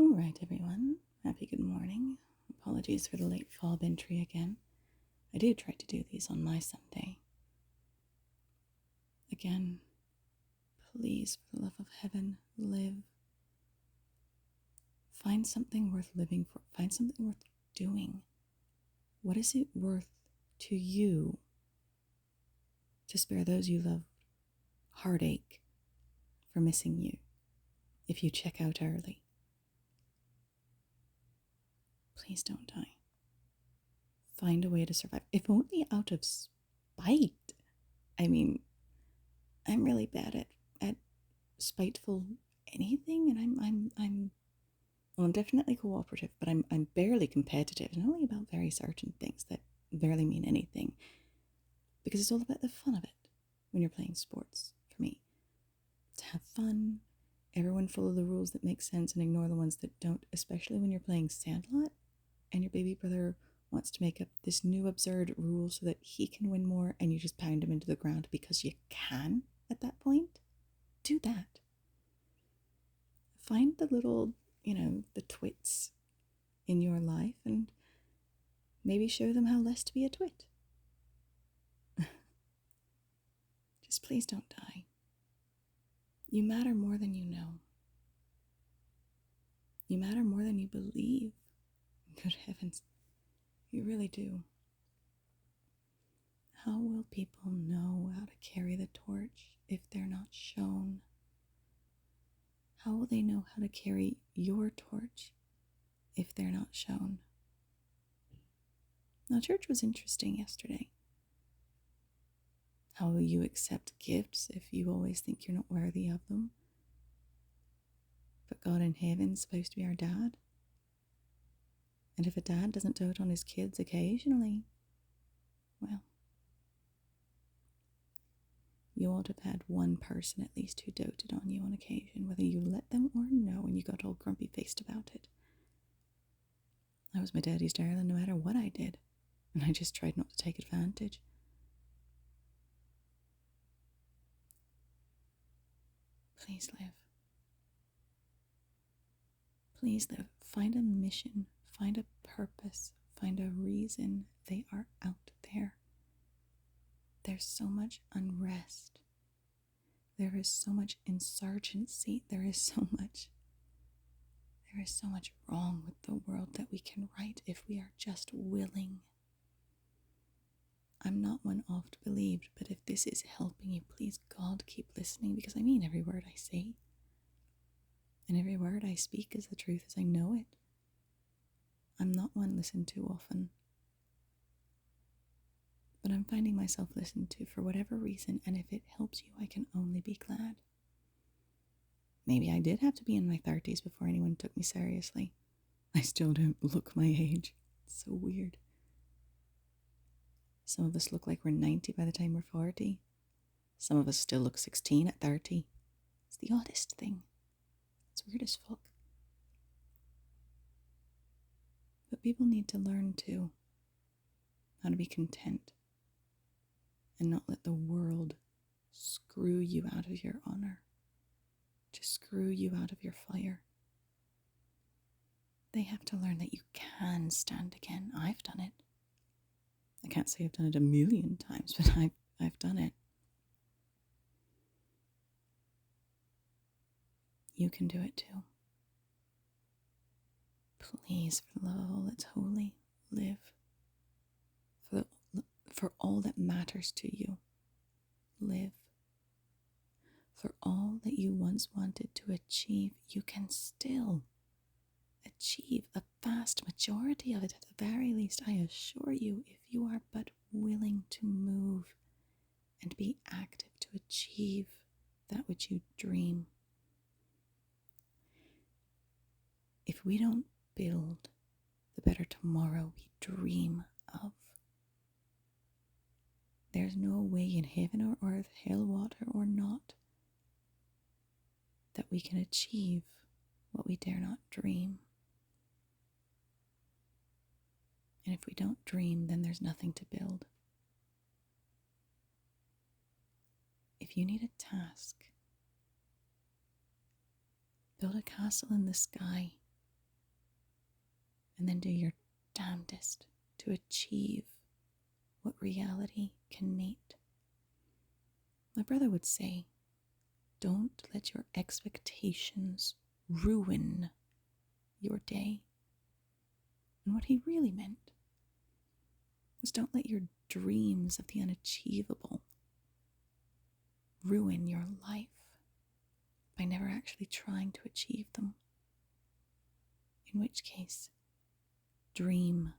All right, everyone. Happy good morning. Apologies for the late fob entry again. I do try to do these on my Sunday. Again, please, for the love of heaven, live. Find something worth living for. Find something worth doing. What is it worth to you to spare those you love heartache for missing you if you check out early? Please don't die. Find a way to survive, if only out of spite. I mean, I'm really bad at spiteful anything, and I'm definitely cooperative, but I'm barely competitive, and only about very certain things that barely mean anything, because it's all about the fun of it when you're playing sports. For me, to have fun, everyone follow the rules that make sense and ignore the ones that don't, especially when you're playing Sandlot and your baby brother wants to make up this new absurd rule so that he can win more, and you just pound him into the ground because you can at that point. Do that. Find the little, the twits in your life and maybe show them how less to be a twit. Just please don't die. You matter more than you know. You matter more than you believe. Good heavens, you really do. How will people know how to carry the torch if they're not shown? How will they know how to carry your torch if they're not shown? Now, church was interesting yesterday. How will you accept gifts if you always think you're not worthy of them? But God in heaven's supposed to be our dad. And if a dad doesn't dote on his kids occasionally, well, you ought to have had one person at least who doted on you on occasion, whether you let them or no, and you got all grumpy-faced about it. I was my daddy's darling no matter what I did, and I just tried not to take advantage. Please live. Please live. Find a mission. Find a purpose. Find a reason they are out there. There's so much unrest. There is so much insurgency. There is so much wrong with the world that we can right if we are just willing. I'm not one oft believed, but if this is helping you, please, God, keep listening, because I mean every word I say. And every word I speak is the truth as I know it. I'm not one listened to often, but I'm finding myself listened to for whatever reason, and if it helps you, I can only be glad. Maybe I did have to be in my 30s before anyone took me seriously. I still don't look my age. It's so weird. Some of us look like we're 90 by the time we're 40. Some of us still look 16 at 30. It's the oddest thing. It's weird as fuck. But people need to learn too how to be content and not let the world screw you out of your honor, to screw you out of your fire. They have to learn that you can stand again. I've done it. I can't say I've done it a million times, but I've done it. You can do it too. Please, for the love of all that's holy, live. For all that matters to you, live. For all that you once wanted to achieve, you can still achieve a vast majority of it at the very least, I assure you, if you are but willing to move and be active to achieve that which you dream. If we don't build the better tomorrow we dream of, there's no way in heaven or earth, hell, water or not, that we can achieve what we dare not dream. And if we don't dream, then there's nothing to build. If you need a task, build a castle in the sky and then do your damnedest to achieve what reality can meet. My brother would say, don't let your expectations ruin your day. And what he really meant was don't let your dreams of the unachievable ruin your life by never actually trying to achieve them. In which case, dream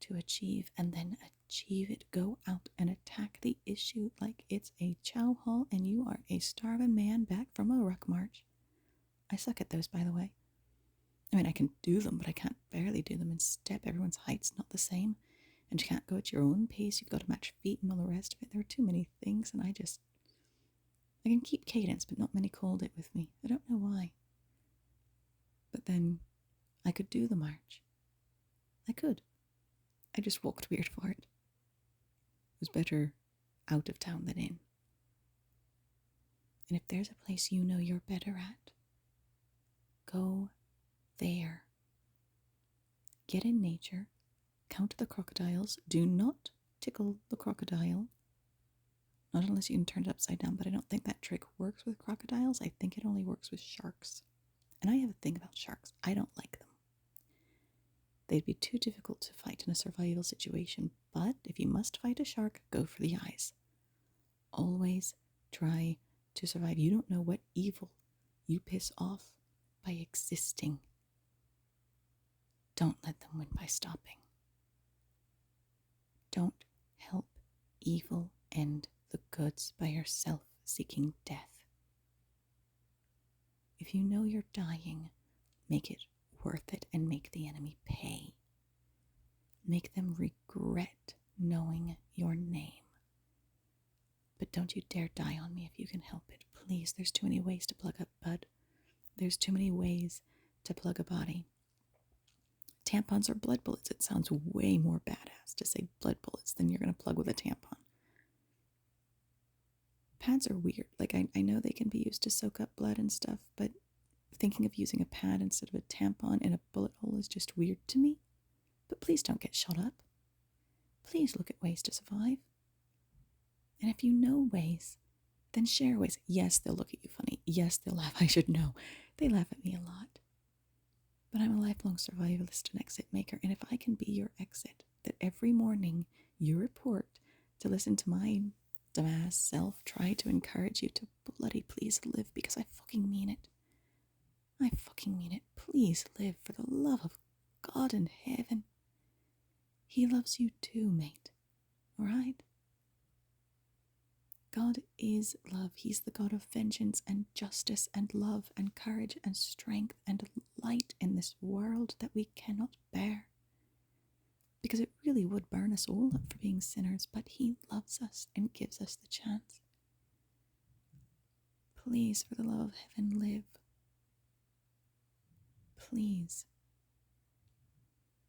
to achieve and then achieve it. Go out and attack the issue like it's a chow hall and you are a starving man back from a ruck march. I suck at those, by the way. I mean, I can do them, but I can't barely do them in step. Everyone's height's not the same, and you can't go at your own pace. You've got to match feet and all the rest of it. There are too many things, and I can keep cadence, but not many hold it with me. I don't know why. But then I could do the march. I could. I just walked weird for it. It was better out of town than in. And if there's a place you know you're better at, go there. Get in nature, count the crocodiles, do not tickle the crocodile, not unless you can turn it upside down, but I don't think that trick works with crocodiles. I think it only works with sharks. And I have a thing about sharks. I don't like them. They'd be too difficult to fight in a survival situation, but if you must fight a shark, go for the eyes. Always try to survive. You don't know what evil you piss off by existing. Don't let them win by stopping. Don't help evil end the goods by yourself seeking death. If you know you're dying, make it worth it and make the enemy pay. Make them regret knowing your name. But don't you dare die on me if you can help it. Please, there's too many ways to plug up bud. There's too many ways to plug a body. Tampons are blood bullets. It sounds way more badass to say blood bullets than you're going to plug with a tampon. Pads are weird. Like, I know they can be used to soak up blood and stuff, but thinking of using a pad instead of a tampon in a bullet hole is just weird to me. But please don't get shot up. Please look at ways to survive. And if you know ways, then share ways. Yes, they'll look at you funny. Yes, they'll laugh. I should know. They laugh at me a lot. But I'm a lifelong survivalist and exit maker, and if I can be your exit, that every morning you report to listen to my dumbass self try to encourage you to bloody please live, because I fucking mean it. I fucking mean it. Please live, for the love of God in heaven. He loves you too, mate. Alright? God is love. He's the God of vengeance and justice and love and courage and strength and light in this world that we cannot bear. Because it really would burn us all up for being sinners, but he loves us and gives us the chance. Please, for the love of heaven, live. Please.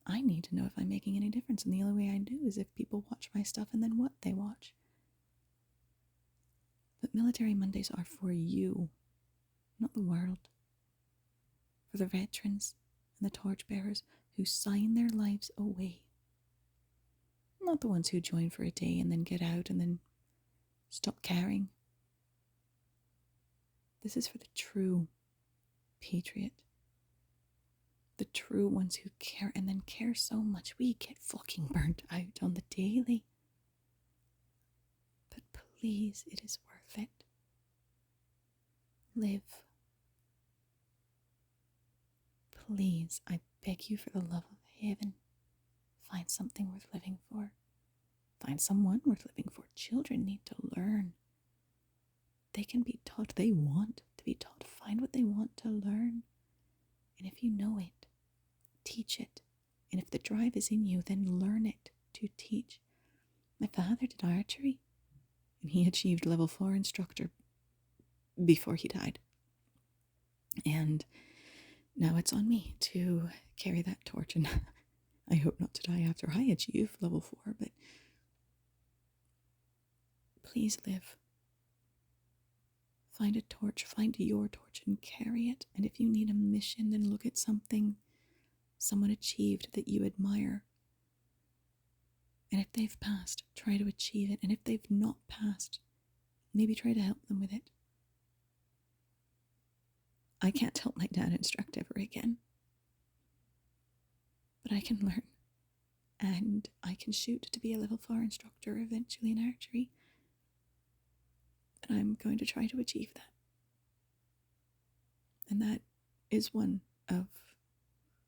I need to know if I'm making any difference, and the only way I do is if people watch my stuff and then what they watch. But Military Mondays are for you, not the world. For the veterans and the torchbearers who sign their lives away. Not the ones who join for a day and then get out and then stop caring. This is for the true patriot. The true ones who care and then care so much we get fucking burnt out on the daily. But please, it is worth it. Live. Please, I beg you for the love of heaven, find something worth living for. Find someone worth living for. Children need to learn. They can be taught. They want to be taught. Find what they want to learn. And if you know it, teach it. And if the drive is in you, then learn it to teach. My father did archery, and he achieved level 4 instructor before he died. And now it's on me to carry that torch, and I hope not to die after I achieve level 4, but please live. Find a torch, find your torch and carry it. And if you need a mission, then look at something someone achieved that you admire. And if they've passed, try to achieve it. And if they've not passed, maybe try to help them with it. I can't help my dad instruct ever again. But I can learn. And I can shoot to be a level 4 instructor eventually in archery. And I'm going to try to achieve that. And that is one of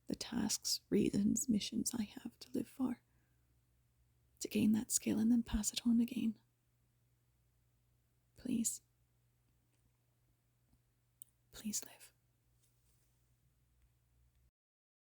the tasks, reasons, missions I have to live for. To gain that skill and then pass it on again. Please. Please live.